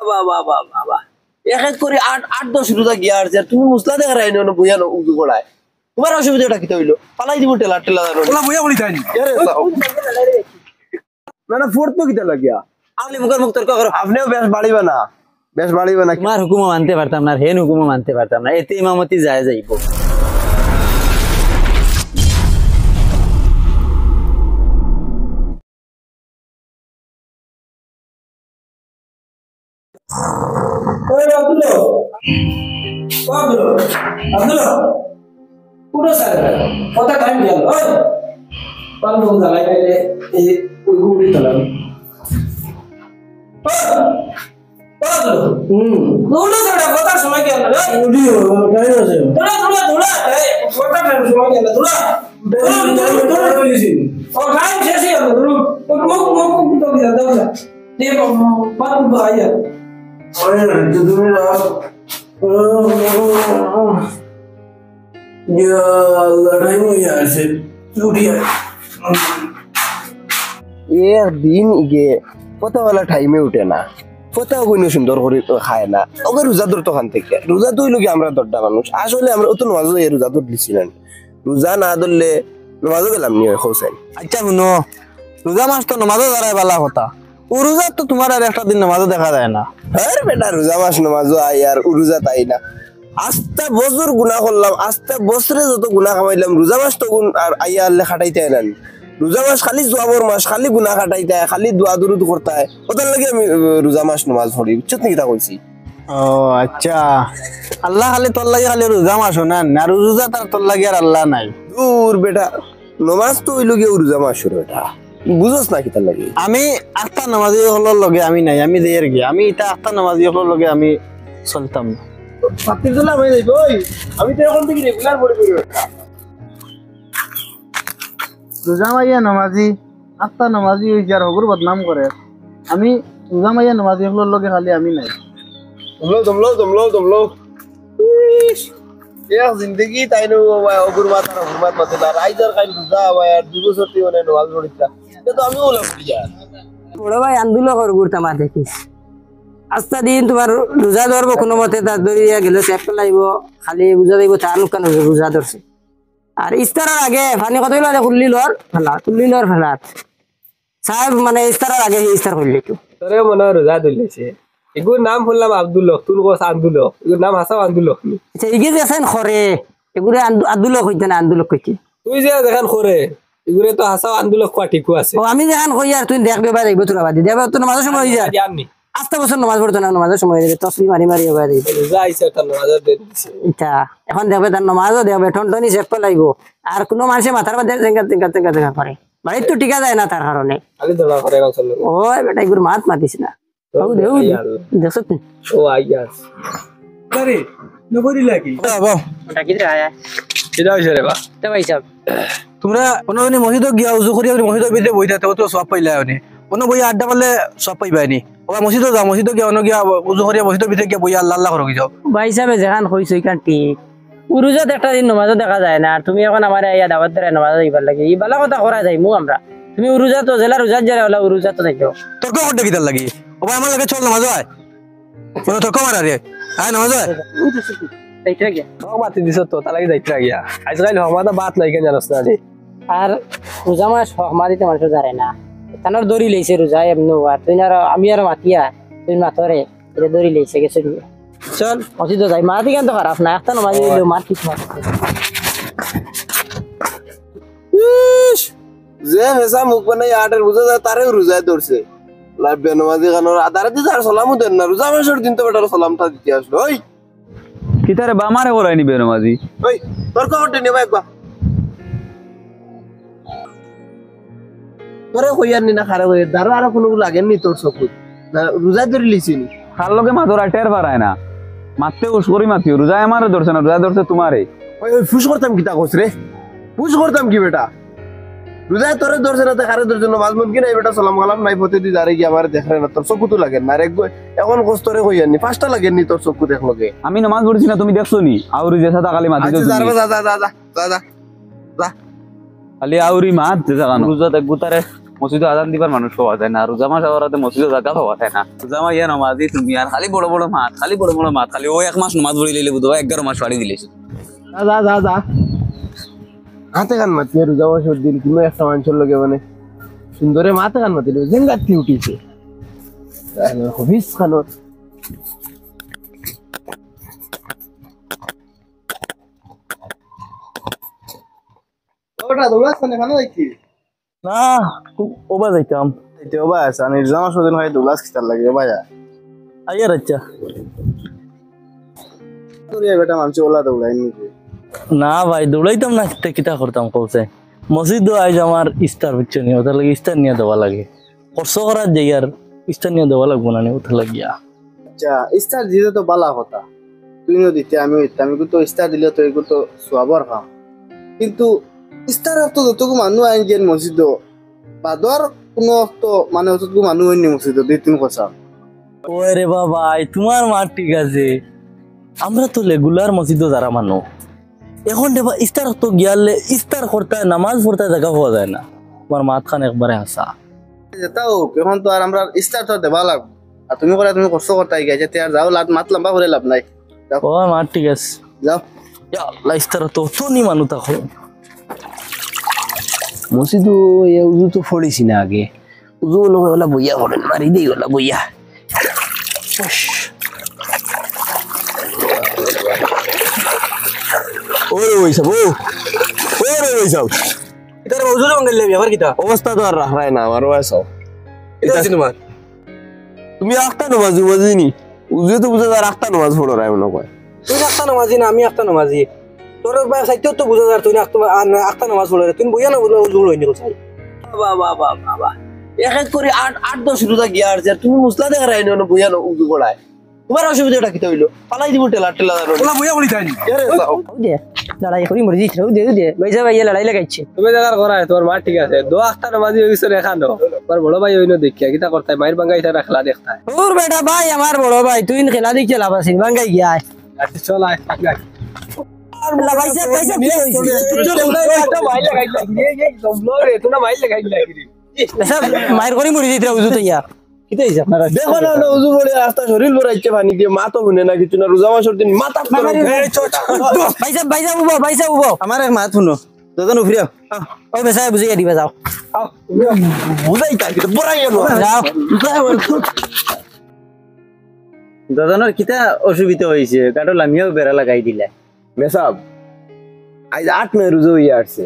বাবা বাবা বাবা এক এক করে 8-10 রোজা গিয়া আর তুমি মুসলা দেখা রাইনি না বইয়া উজু করায় তোমার অসুবিধাটা কি হইলো পালাই দিব টেলা টেলা ওলা বইয়া বলি তাই না না ফোর্ট তো কিটা লাগিয়া আলি মুখের মুখ তর্ক করো আপনিও বেশ বাড়িবা না তোমার হুকুম মানতে পারতাম না হেন হুকুম মানতে পারতাম না এতে ইমামতি যায় যাইবো পুরো স্যার কথা টাইম গেল ওই পালু জ্বালাই গেলে এই ওই গুড়ি তলাম পুরো স্যার কথা সময় গেল রে ভিডিও টাইম আছে ধুলা কথা টাইম সময় গেল ধুলা ও টাইম শেষ হয়ে গেল মুখ তো দিয়া দাও না দে বাত ভাইয়া ওই তুমি না দিন ইগে পতাওয়ালা টাইমে উঠে না পতাও কোনো সুন্দর করে খায় না ওকে রোজা ধরতো খান থেকে রোজা তো হইলো কি আমরা দরটা মানুষ আসলে আমরা অত নামাজও রোজা ধরছি না রোজা না ধরলে নামাজও গেলাম নি হোসেন আচ্ছা শুনো রোজা মাস তো নামাজও দাঁড়ায় বালা কথা ও রোজা তো তোমার আর একটা দিন নামাজও দেখা যায় না আরে বেটা রোজা মাস নামাজও আই আর রোজা তাই না আস্তে বছর গুনাহ করলাম আস্তে বছরে যত গুনাহ কামাইলাম রোজা মাস তো গুণ আর আইয়া আল্লাহ খাটাইতে না রোজা মাস খালি জোয়াবর মাস খালি গুনাহ কাটাইতে খালি দোয়া দুরুদ করতে হয় ওটার লাগি আমি রোজা মাস নামাজ পড়ি বুঝছ নাকি তা কইছি ও আচ্ছা আল্লাহ খালি তোর লাগি খালি রোজা মাস না আর রোজা তার তোর লাগি আর আল্লাহ নাই দূর বেটা নামাজ তো হইলো গিয়ে রোজা মাস শুরু এটা বুঝছ না কি তার লাগি আমি আটটা নামাজি হলোর লগে আমি নাই আমি দেয়ের গিয়ে আমি এটা আটটা নামাজি হলোর লগে আমি চলতাম না ফাতিরুল্লাহ ভাই যাইব ওই আমি তো এখন থেকে রেগুলার পড়ি রোজা মাইয়া নামাজি আটটা নামাজি হইছে আর হগুর বদনাম করে আমি রোজা মাইয়া নামাজি হলোর লগে খালি আমি নাই তুমলো এক জিন্দগি তাই নো হগুর মাত মাতে না রাইজার কাইল রোজা ভাই আর দুই বছর থেকে মানে নামাজ পড়িতা তো আমি ওলা পড়ি যা বড় ভাই আন্দোলন কর গুরতা মা দেখিস আস্তা দিন তোমার রোজা ধরবো কোনো মতে তার দরিয়া গেল চেক লাইব খালি বুঝা যাইব তার লোকান রোজা ধরছে আর ইস্তারার আগে পানি কত হইল তুল্লিলর ফেলা সাহেব মানে ইস্তারার আগে ইস্তার করলি একটু তোরে মনে রোজা ধরলেছে এগুর নাম শুনলাম আব্দুল্লাহ তুল গোস আন্দুলক এগুর নাম হাসাও আন্দুলক আচ্ছা এগে যে আছেন খরে এগুরে আব্দুল্লাহ কইতে না আন্দুলক কইতে তুই যে দেখান খরে এগুরে তো হাসাও আন্দুলক কোয়া ঠিক আছে ও আমি দেখান কই আর তুই দেখবে বা দেখবে তোরা বাদি দেবে তো নামাজের সময় হই যায় জানি আস্তে বছর নামাজ পড়তো না নামাজের সময় দেবে তসবি মারি মারি হয়ে যাবে যাইছে তার নামাজও দেন এটা এখন দেখবে তার নামাজও দেখবে টনটনি চেক লাগবো আর কোনো মানুষের মাথার মধ্যে জেঙ্গা করে বাড়ির তো টিকা যায় না তার কারণে খালি দড়া করে ওই বেটা এগুলো মাতিস না দেখছ তুই ও আইয়াস আরে নবরি লাগি বাবা ওটা কি রে আয়া কিরা হইছে রে বা তে ভাই সাহেব তোমরা কোনদিন মসজিদ গিয়া উজু করিয়া মসজিদের ভিতরে বইতা তো সব পাইলা হনি কোন বই আড্ডা পারলে সব পাইবানি ওরা মসজিদে যাও মসজিদে গিয়া অন্য গিয়া উজু করিয়া মসজিদের ভিতরে গিয়া বইয়া আল্লাহ আল্লাহ করে যাও ভাই সাহেব যেখান কইছো ইকান ঠিক উরুজাত একটা দিন নামাজও দেখা যায় না আর তুমি এখন আমার ইয়া দাওয়াত দেয় নামাজ দিবার লাগে এই বালা কথা করা যায় মু আমরা তুমি উরুজাত তো জেলা রুজাত যারা হলা উরুজাত তো যাইও তোর কোন করতে কিতার লাগি ও ভাই আমার লাগে চল নামাজ হয় কোন তোর কমার আরে আয় নামাজ হয় যাইতে গিয়া ও মাতি দিছ তো তার লাগি যাইতে গিয়া আজকাল হমাদা বাত নাই কেন জানাস না আর রোজা মাস হমা দিতে মানুষ জানে না তানোর দড়ি লইছে রোজা এমনি আর তুই আর আমি আর মাতিয়া তুই মাতরে এটা দড়ি লইছে গেছে দিয়ে চল মসজিদে যাই মা দিকে তো খারাপ না একটা নামাজ দিলেও মার কিছু যে হেসা মুখ বানাই আটের রোজা যায় তারে রোজায় ধরছে লাগবে নামাজি কানোর আদারে দিতে আর সালামও দেন না রোজা মাসের দিন তো বেটার সালামটা দিতে আসলো ওই কিতারে বামারে করাই নিবে নামাজি ওই তোর খবরটা নেবা একবার তোরে কইয়ার নি না খারাপ হয়ে দাঁড়া আর কোনো লাগেননি তোর চকুত না রোজা ধরে লিছিনি খার লগে মাতর আটের পারায় না মারতে উস করি মাতিও রোজা আমারে ধরছে না রোজা ধরছে তোমারে ওই ফুস করতাম কি তা কইছ রে ফুস করতাম কি বেটা রোজা তোরে ধরছে না খারে ধরছে না মাঝমুদ কি নাই বেটা সালাম কালাম নাই পতে দি যারে কি আমার দেখরে না তোর চকুত লাগে না রে এখন কষ্টরে কইয়ারনি পাঁচটা লাগেননি তোর চকু দেখ লগে আমি নামাজ পড়ছি না তুমি দেখছো নি আউরি যেসা তা খালি মাতি আচ্ছা যা যা যা যা যা যা খালি আউরি মাত যেসা কানো রোজা দেখবো তারে মসজিদে আজান দিবার মানুষ পাওয়া যায় না, রোজা মাস আওয়ারাতে মসজিদে জায়গা পাওয়া যায় না। রোজা মাস ইয়া নমাজি তুমি আর খালি বড় বড় মাছ, খালি বড় বড় মাছ, খালি ও 1 মাস নমাজ পড়ি লইলে বুঝো 11 মাস বাড়ি দিলেছ। যা যা যা হাতে গান মাতি রোজা মাসের দিন কোনো একটা মানুষের লগে মানে সুন্দরে মাথা গান মাতি জেঙ্গাতি উঠিছে হবিস খানোর ওটা দৌড়াছ না কেন যাইছি না ওবা যাইতাম এতে ওবা আছে আমি জামা সদিন হয় দৌড়াছ কিতার লাগে ভাইয়া আইয়ার আচ্ছা তোর এই বেটা মানুষ ওলা দৌড়াই নিছে না ভাই দৌড়াইতাম না কিতা করতাম কৌছে মসজিদ আজ আমার ইস্তার বুঝছো নি ওটার লাগে ইস্তার নিয়ে দেওয়া লাগে কষ্ট করার যাই আর ইস্তার নিয়ে দেওয়া লাগবো না ওটার লাগিয়া আচ্ছা স্টার দিতে তো বালা কথা তুই নো দিতে আমি হইতাম আমি তো স্টার দিলে তো এগুলো তো সোয়াবর কাম কিন্তু স্টার তো যতটুকু মানুষ আইন গেন মসজিদ বাদর কোনো তো মানে অতটুকু মানুষ হয়নি মসজিদ 2-3 কথা ওরে বাবা তোমার মার ঠিক আছে আমরা তো রেগুলার মসজিদে যারা মানুষ এখন দেবা ইস্তার তো গিয়ালে ইস্তার করতে নামাজ পড়তে জায়গা পাওয়া যায় না তোমার মাথাখান একবারে হাসা যেটাও এখন তো আর আমরা স্টার তো দেবা লাগবে আর তুমি করে তুমি কষ্ট করতে গেছে আর যাও মাত লম্বা করে লাভ নাই ও মার ঠিক আছে যাও ইস্তার তো তো নি মানুষ থাকো মসজিদ উজু তো ফড়িছি না আগে উজু ওলা বইয়া করেন মারি দিই ওলা বইয়া ওরে ওইসব ওরে ওইসব ইতার উজুরে বাঙ্গাইলে আবার কিতা অবস্থা তো আর রাখায় না আমার ওয়াইসব এটা তোমার তুমি একটা নামাজ বুঝিনি উজু তো বুঝা আর একটা নামাজ পড়ো রায় মনে কয় তুই একটা নামাজি না আমি একটা নামাজি তোর সাইতেও তো বুঝা যার তুই একটা নামাজ পড়ে তুমি বইয়া না উজু হইনি কোথায় বাবা বাবা বাবা এক এক করে 8-10 রোজা গিয়া আর তুমি মুসলা দেখা রাই না বইয়া না উজু করায় তোমার অসুবিধাটা কি হইলো পালাই দিব টেলা টেলা ওলা বইয়া বলি তাই দে লড়াই করি মরে দিছ দে দে ভাইজা ভাইয়া লড়াই লাগাইছে তুমি দেখার করায় তোমার মা ঠিক আছে দো আখটা নামাজি হয়ে গেছে এখানো তোমার বড় ভাই হইনো দেখিয়া কিতা করতে মায়ের বাঙ্গাইটা রাখলা দেখতা তোর বেটা ভাই আমার বড় ভাই তুই খেলা দেখে লাভ আছে বাঙ্গাই গিয়া আচ্ছা চল আয় আল্লাহ ভাইজা ভাইজা কি হইছে মায়ের করি মরে দিছ উজু তো ইয়া কিতা হইছে আপনারা দেখো না উজু পড়ে রাস্তা শরীর ভরাইছে পানি দিয়ে মা তো শুনে না কিছু না রোজা মাসের দিন মাথা ভাইজা ভাইজা উবো আমার এক মাত শুনো দাদা উফরিয়া ও বেসাই বুঝিয়ে দিবা যাও বুঝাই তা কিন্তু বড়াই যাও দাদানোর কিতা অসুবিধা হয়েছে কাটো লামিয়াও বেড়া লাগাই দিলে মেসাব আজ 8-9 রোজা হইয়া আসছে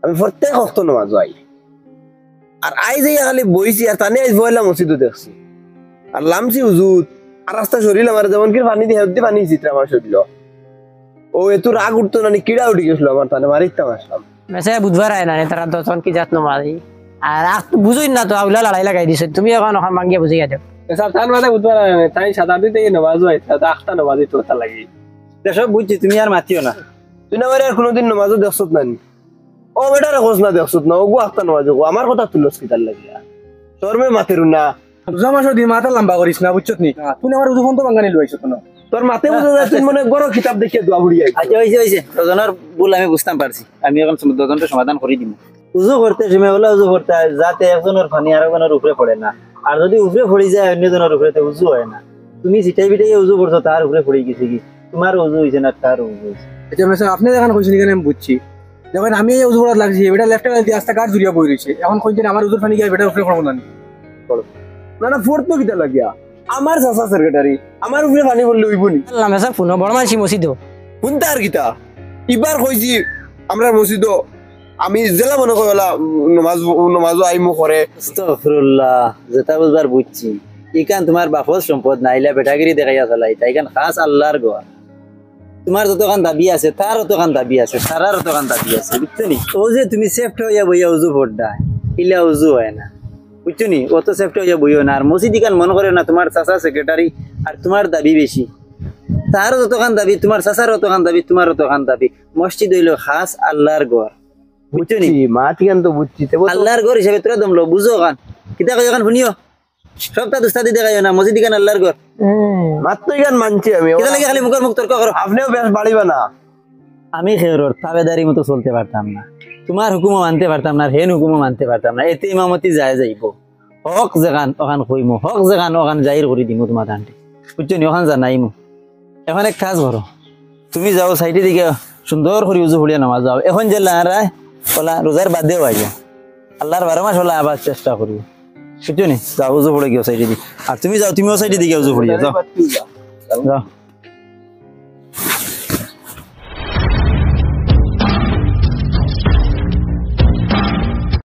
আমি প্রত্যেক হপ্ত নামাজ যাই আর আইজ এই খালি বইছি আর তানে আজ বইলা মসজিদে দেখছি আর লামছি উজুত আর রাস্তা শরীর আমার যেমন কি পানি দিয়ে হেদ্দি পানি চিত্র আমার শরীর ও এত রাগ উঠতো না কিড়া উঠে গেছিল আমার তানে মারিতাম আসলাম মেসে বুধবার আয় না তারা দশন কি জাত নমাজি আর বুঝুই না তো আউলা লড়াই লাগাই দিছে তুমি এখন ওখান ভাঙ্গিয়া বুঝিয়ে দেব সব তার মানে বুধবার তাই 7-8 দিন নামাজ হয় তা আখটা নামাজি তো তা লাগি সব বুঝছি তুমি আর মাতিও না তুই না আর কোনোদিন নামাজও দেখছত না ও বেটারে খোঁজ না দেখছত না ওগু আখতা নামাজ আমার কথা তুলস কি তার লাগিয়া তোর মে মাতেরু না রোজা মাসের দিন মাথা লম্বা করিস না বুঝছত নি তুই আমার উজু ফোন তো বাঙ্গানি লইছ তো তোর মাতে বুঝা যায় তুই মনে বড় কিতাব দেখিয়ে দোয়া বুড়িয়ে আচ্ছা হইছে দজনের ভুল আমি বুঝতাম পারছি আমি এখন দজনটা সমাধান করে দিব উজু করতে সময় বলে উজু করতে যাতে একজনের পানি আরেকজনের উপরে পড়ে না আর যদি উপরে পড়ে যায় অন্যজনের উপরে তো উজু হয় না তুমি সিটাই বিটাই উজু করছো তার উপরে পড়ে গেছে কি তোমার উজু হইছে না তার উজু হইছে আচ্ছা মানে আপনি দেখান কইছেন এখানে আমি বুঝছি যখন আমি এই উজু করা লাগছি এটা লেফট হ্যান্ড দিয়ে আস্তে কাট জুড়িয়া বই রইছে এখন কইছেন আমার উজুর পানি গিয়ে বেটার উপরে পড়ব না না না ফোর্থ তো কিতা লাগিয়া আমার চাচা সেক্রেটারি আমার উপরে পানি পড়লে হইব নি আল্লাহ মেসা ফোন বড় মানসি মসজিদ কোনটা আর কিতা ইবার কইছি আমরা মসজিদ আমি জেলা মনে কইলা নমাজ আইমু করে আস্তাগফিরুল্লাহ যেটা বুঝবার বুঝছি ইকান তোমার বাপর সম্পদ নাইলা বেটাগিরি দেখাইয়া চলাই তাইকান খাস আল্লাহর গোয়া তোমার যতখান দাবি আছে তার অতখান দাবি আছে সারার অতখান দাবি আছে বুঝছো নি ও যে তুমি সেফট হইয়া বইয়া উজু ভোটটা ইলা উজু হয় না বুঝছো নি অত সেফট হইয়া বইও না আর মসজিদ ইকান মনে করে না তোমার চাচা সেক্রেটারি আর তোমার দাবি বেশি তার যতখান দাবি তোমার চাচার অতখান দাবি তোমার অতখান দাবি মসজিদ হইল খাস আল্লাহর ঘর বুঝছো নি মা ঠিকান তো বুঝছি আল্লাহর ঘর হিসাবে তোরা দমলো বুঝো কান কিতা কই কান শুনিও সবটা দুস্তাদি দেখাইও না মসজিদ কান আল্লাহর ঘর মাত্র গান মানছি আমি কিতা লাগে খালি মুখের মুখ তর্ক করো আপনিও বেশ বাড়িবা না আমি খেরর তাবেদারি মতো চলতে পারতাম না তোমার হুকুমও মানতে পারতাম না হেন হুকুমও মানতে পারতাম না এতে ইমামতি যায় যাইব হক জাগান ওখান কইমু হক জাগান ওখান জাহির করে দিমু তোমার আন্টি বুঝছো নি ওখান জানাইমু এখন এক কাজ করো তুমি যাও সাইডে দিকে সুন্দর করে উজু ফুলিয়া নামাজ যাও এখন যে লাহারায় ওলা রোজার বাদেও আইয়া আল্লাহর 12 মাস হলা আবার চেষ্টা করিও বুঝছো নি যাও উজু ফুলে গিয়ে সাইডে দিকে আর তুমি যাও তুমিও সাইডে দিকে উজু ফুলিয়া যাও যাও